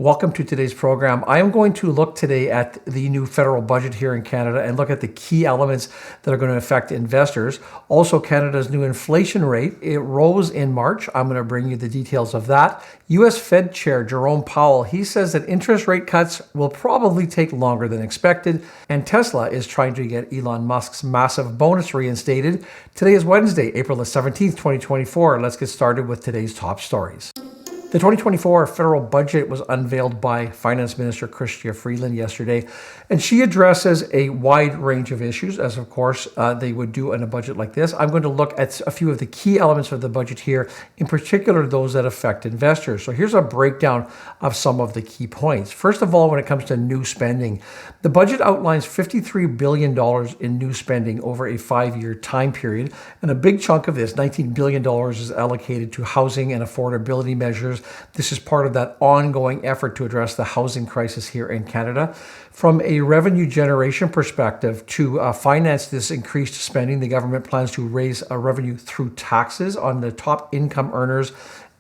Welcome to today's program. I am going to look today at the new federal budget here in Canada and look at the key elements that are going to affect investors. Also, Canada's new inflation rate, it rose in March. I'm going to bring you the details of that. U.S. Fed Chair Jerome Powell, he says that interest rate cuts will probably take longer than expected, and Tesla is trying to get Elon Musk's massive bonus reinstated. Today is Wednesday, April the 17th, 2024. Let's get started with today's top stories. The 2024 federal budget was unveiled by Finance Minister Chrystia Freeland yesterday, and she addresses a wide range of issues, as of course they would do in a budget like this. I'm going to look at a few of the key elements of the budget here, in particular those that affect investors. So here's a breakdown of some of the key points. First of all, when it comes to new spending, the budget outlines $53 billion in new spending over a 5-year time period, and a big chunk of this, $19 billion, is allocated to housing and affordability measures. This is part of that ongoing effort to address the housing crisis here in Canada. From a revenue generation perspective, to finance this increased spending, the government plans to raise revenue through taxes on the top income earners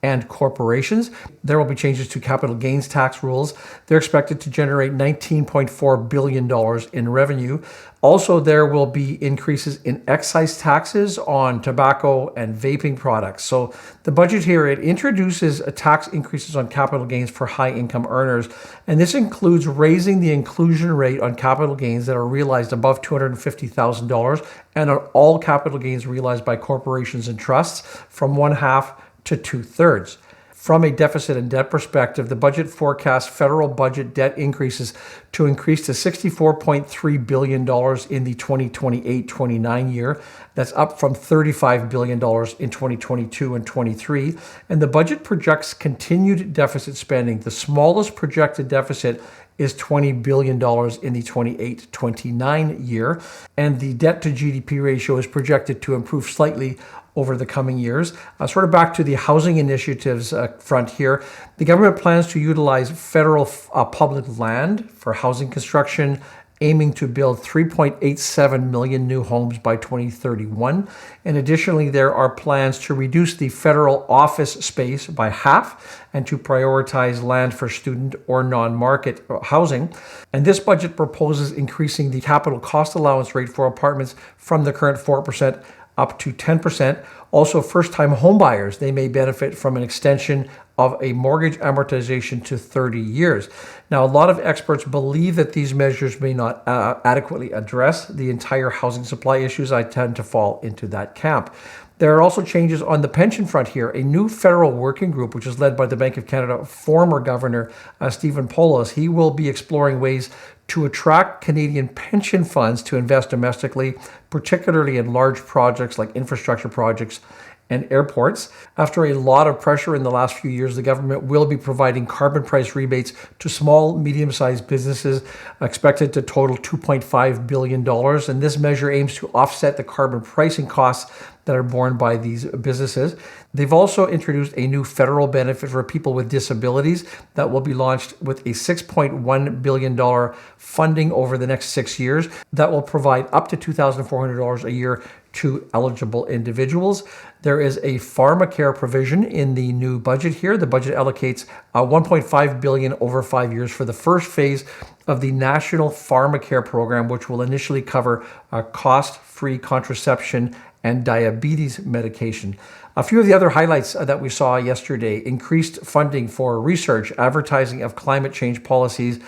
and corporations. There will be changes to capital gains tax rules. They're expected to generate $19.4 billion in revenue. Also, there will be increases in excise taxes on tobacco and vaping products. So the budget here, it introduces tax increases on capital gains for high income earners. And this includes raising the inclusion rate on capital gains that are realized above $250,000 and on all capital gains realized by corporations and trusts from 1/2 to 2/3. From a deficit and debt perspective, the budget forecasts federal budget debt increases to increase to $64.3 billion in the 2028-29 year. That's up from $35 billion in 2022 and 23. And the budget projects continued deficit spending. The smallest projected deficit is $20 billion in the 28-29 year. And the debt to GDP ratio is projected to improve slightly over the coming years. Sort of back to the housing initiatives front here, the government plans to utilize federal public land for housing construction, aiming to build 3.87 million new homes by 2031. And additionally, there are plans to reduce the federal office space by half and to prioritize land for student or non-market housing. And this budget proposes increasing the capital cost allowance rate for apartments from the current 4% up to 10%. Also, first-time homebuyers, they may benefit from an extension of a mortgage amortization to 30 years. Now, a lot of experts believe that these measures may not adequately address the entire housing supply issues. I tend to fall into that camp. There are also changes on the pension front here. A new federal working group, which is led by the Bank of Canada former Governor Stephen Poloz, he will be exploring ways to attract Canadian pension funds to invest domestically, particularly in large projects like infrastructure projects and airports. After a lot of pressure in the last few years, the government will be providing carbon price rebates to small, medium-sized businesses, expected to total $2.5 billion. And this measure aims to offset the carbon pricing costs that are borne by these businesses. They've also introduced a new federal benefit for people with disabilities that will be launched with a $6.1 billion funding over the next 6 years that will provide up to $2,400 a year to eligible individuals. There is a pharmacare provision in the new budget here. The budget allocates $1.5 billion over 5 years for the first phase of the National Pharmacare Program, which will initially cover cost-free contraception and diabetes medication. A few of the other highlights that we saw yesterday: increased funding for research, advertising of climate change policies,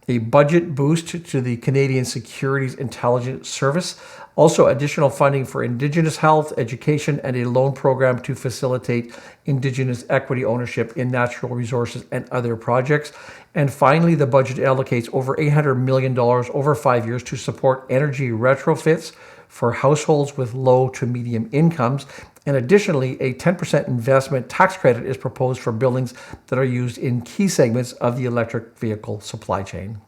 a budget boost to the Canadian Securities Intelligence Service, also additional funding for Indigenous health, education, and a loan program to facilitate Indigenous equity ownership in natural resources and other projects. And finally, the budget allocates over $800 million over 5 years to support energy retrofits for households with low to medium incomes. And additionally, a 10% investment tax credit is proposed for buildings that are used in key segments of the electric vehicle supply chain.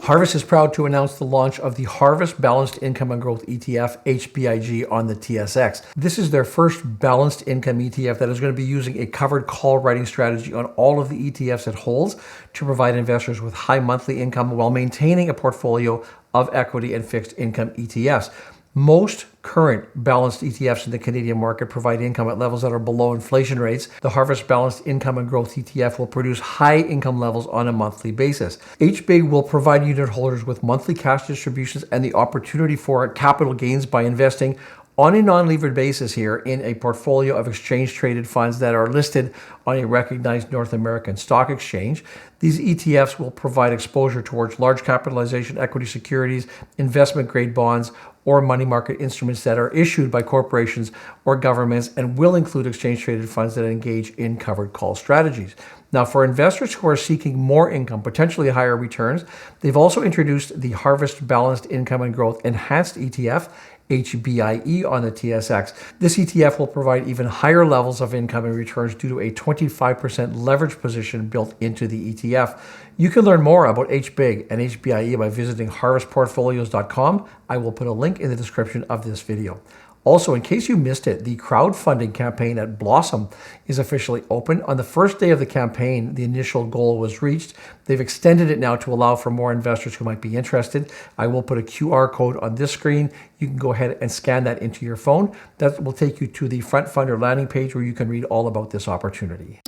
Harvest is proud to announce the launch of the Harvest Balanced Income and Growth ETF, HBIG, on the TSX. This is their first balanced income ETF that is going to be using a covered call writing strategy on all of the ETFs it holds to provide investors with high monthly income while maintaining a portfolio of equity and fixed income ETFs. Most current balanced ETFs in the Canadian market provide income at levels that are below inflation rates. The Harvest Balanced Income and Growth ETF will produce high income levels on a monthly basis. HBIG will provide unit holders with monthly cash distributions and the opportunity for capital gains by investing on a non-levered basis here in a portfolio of exchange-traded funds that are listed on a recognized North American stock exchange. These ETFs will provide exposure towards large capitalization equity securities, investment-grade bonds, or money market instruments that are issued by corporations or governments, and will include exchange-traded funds that engage in covered call strategies. Now, for investors who are seeking more income, potentially higher returns, they've also introduced the Harvest Balanced Income and Growth Enhanced ETF, HBIE, on the TSX. This ETF will provide even higher levels of income and returns due to a 25% leverage position built into the ETF. You can learn more about HBIG and HBIE by visiting harvestportfolios.com. I will put a link in the description of this video. Also, in case you missed it, the crowdfunding campaign at Blossom is officially open. On the first day of the campaign, the initial goal was reached. They've extended it now to allow for more investors who might be interested. I will put a QR code on this screen. You can go ahead and scan that into your phone. That will take you to the Front Funder landing page where you can read all about this opportunity.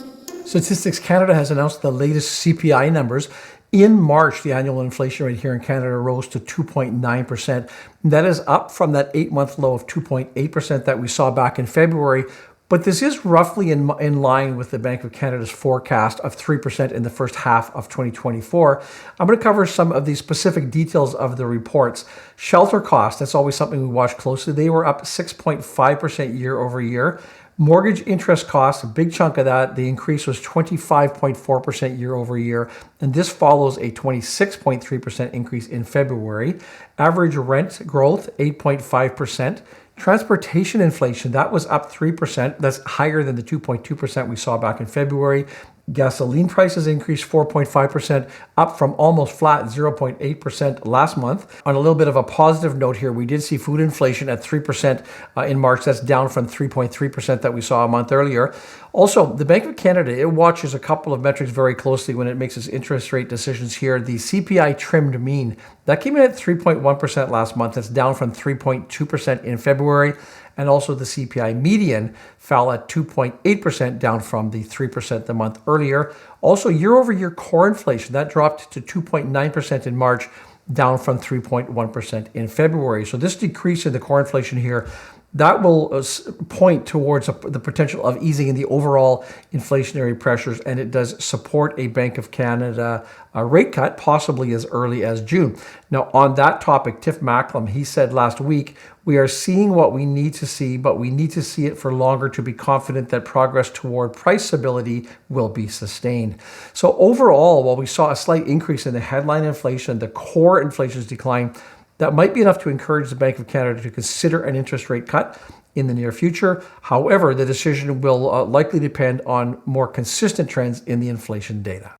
Statistics Canada has announced the latest CPI numbers. In March, the annual inflation rate here in Canada rose to 2.9%. That is up from that 8-month low of 2.8% that we saw back in February. But this is roughly in line with the Bank of Canada's forecast of 3% in the first half of 2024. I'm going to cover some of the specific details of the reports. Shelter costs, that's always something we watch closely. They were up 6.5% year over year. Mortgage interest costs, a big chunk of that, the increase was 25.4% year over year, and this follows a 26.3% increase in February. Average rent growth, 8.5%. Transportation inflation, that was up 3%. That's higher than the 2.2% we saw back in February. Gasoline prices increased 4.5%, up from almost flat 0.8% last month. On a little bit of a positive note here, we did see food inflation at 3% in March. That's down from 3.3% that we saw a month earlier. Also, the Bank of Canada, it watches a couple of metrics very closely when it makes its interest rate decisions here. The CPI trimmed mean, that came in at 3.1% last month. That's down from 3.2% in February. And also the CPI median fell at 2.8%, down from the 3% the month earlier. Also, year-over-year core inflation, that dropped to 2.9% in March, down from 3.1% in February. So this decrease in the core inflation here, that will point towards the potential of easing in the overall inflationary pressures, and it does support a Bank of Canada rate cut, possibly as early as June. Now, on that topic, Tiff Macklem, he said last week, we are seeing what we need to see, but we need to see it for longer to be confident that progress toward price stability will be sustained. So overall, while we saw a slight increase in the headline inflation, the core inflation's decline, that might be enough to encourage the Bank of Canada to consider an interest rate cut in the near future. However, the decision will likely depend on more consistent trends in the inflation data.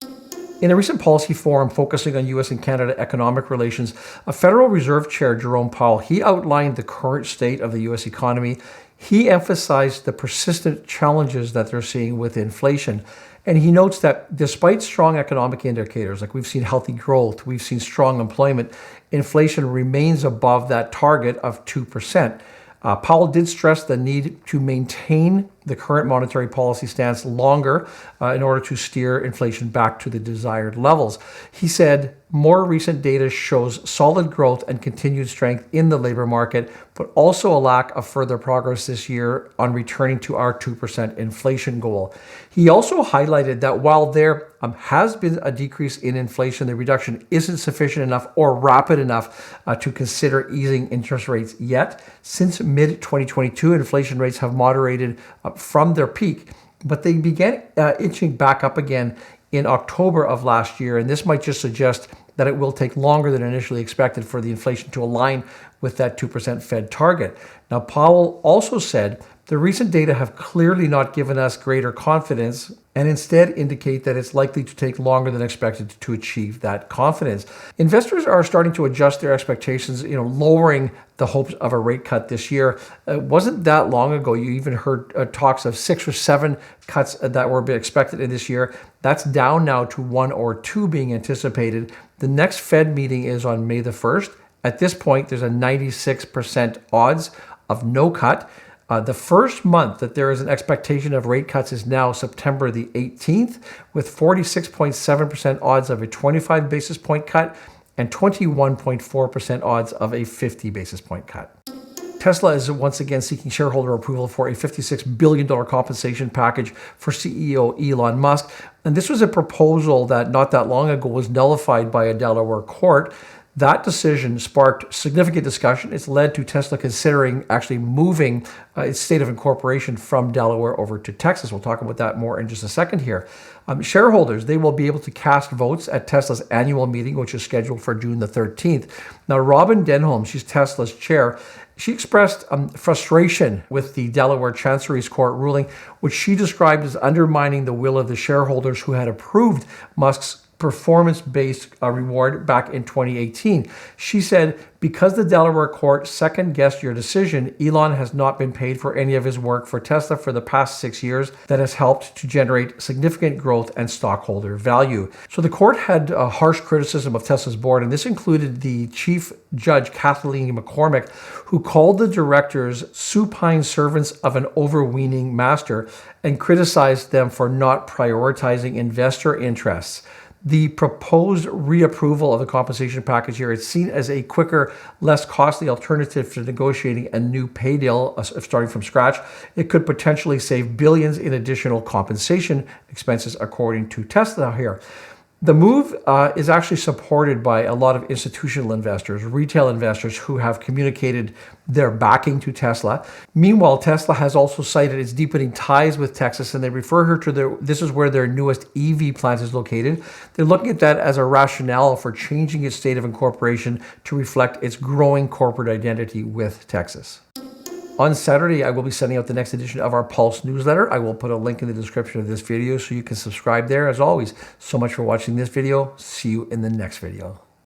In a recent policy forum focusing on U.S. and Canada economic relations, a Federal Reserve Chair, Jerome Powell, he outlined the current state of the U.S. economy. He emphasized the persistent challenges that they're seeing with inflation. And he notes that despite strong economic indicators, like we've seen healthy growth, we've seen strong employment, inflation remains above that target of 2%. Powell did stress the need to maintain the current monetary policy stance longer in order to steer inflation back to the desired levels. He said, more recent data shows solid growth and continued strength in the labor market, but also a lack of further progress this year on returning to our 2% inflation goal. He also highlighted that while there has been a decrease in inflation, the reduction isn't sufficient enough or rapid enough to consider easing interest rates yet. Since mid-2022, inflation rates have moderated from their peak, but they began inching back up again in October of last year, and this might just suggest that it will take longer than initially expected for the inflation to align with that 2% Fed target. Now, Powell also said the recent data have clearly not given us greater confidence and instead indicate that it's likely to take longer than expected to achieve that confidence. Investors are starting to adjust their expectations, lowering the hopes of a rate cut this year. It wasn't that long ago you even heard talks of 6 or 7 cuts that were expected in this year. That's down now to 1 or 2 being anticipated. The next Fed meeting is on May the 1st. At this point, there's a 96% odds of no cut. The first month that there is an expectation of rate cuts is now September the 18th, with 46.7% odds of a 25 basis point cut and 21.4% odds of a 50 basis point cut. Tesla is once again seeking shareholder approval for a $56 billion compensation package for CEO Elon Musk. And this was a proposal that not that long ago was nullified by a Delaware court. That decision sparked significant discussion. It's led to Tesla considering actually moving its state of incorporation from Delaware over to Texas. We'll talk about that more in just a second here. Shareholders, they will be able to cast votes at Tesla's annual meeting, which is scheduled for June the 13th. Now, Robin Denholm, she's Tesla's chair, she expressed frustration with the Delaware Chancery's Court ruling, which she described as undermining the will of the shareholders who had approved Musk's performance-based reward back in 2018. She said, because the Delaware court second-guessed your decision, Elon has not been paid for any of his work for Tesla for the past 6 years that has helped to generate significant growth and stockholder value. So the court had a harsh criticism of Tesla's board, and this included the chief judge, Kathleen McCormick, who called the directors supine servants of an overweening master and criticized them for not prioritizing investor interests. The proposed reapproval of the compensation package here is seen as a quicker, less costly alternative to negotiating a new pay deal starting from scratch. It could potentially save billions in additional compensation expenses, according to Tesla here. The move is actually supported by a lot of institutional investors, retail investors who have communicated their backing to Tesla. Meanwhile, Tesla has also cited its deepening ties with Texas, and they refer her to this is where their newest EV plant is located. They're looking at that as a rationale for changing its state of incorporation to reflect its growing corporate identity with Texas. On Saturday, I will be sending out the next edition of our Pulse newsletter. I will put a link in the description of this video so you can subscribe there. As always, so much for watching this video. See you in the next video.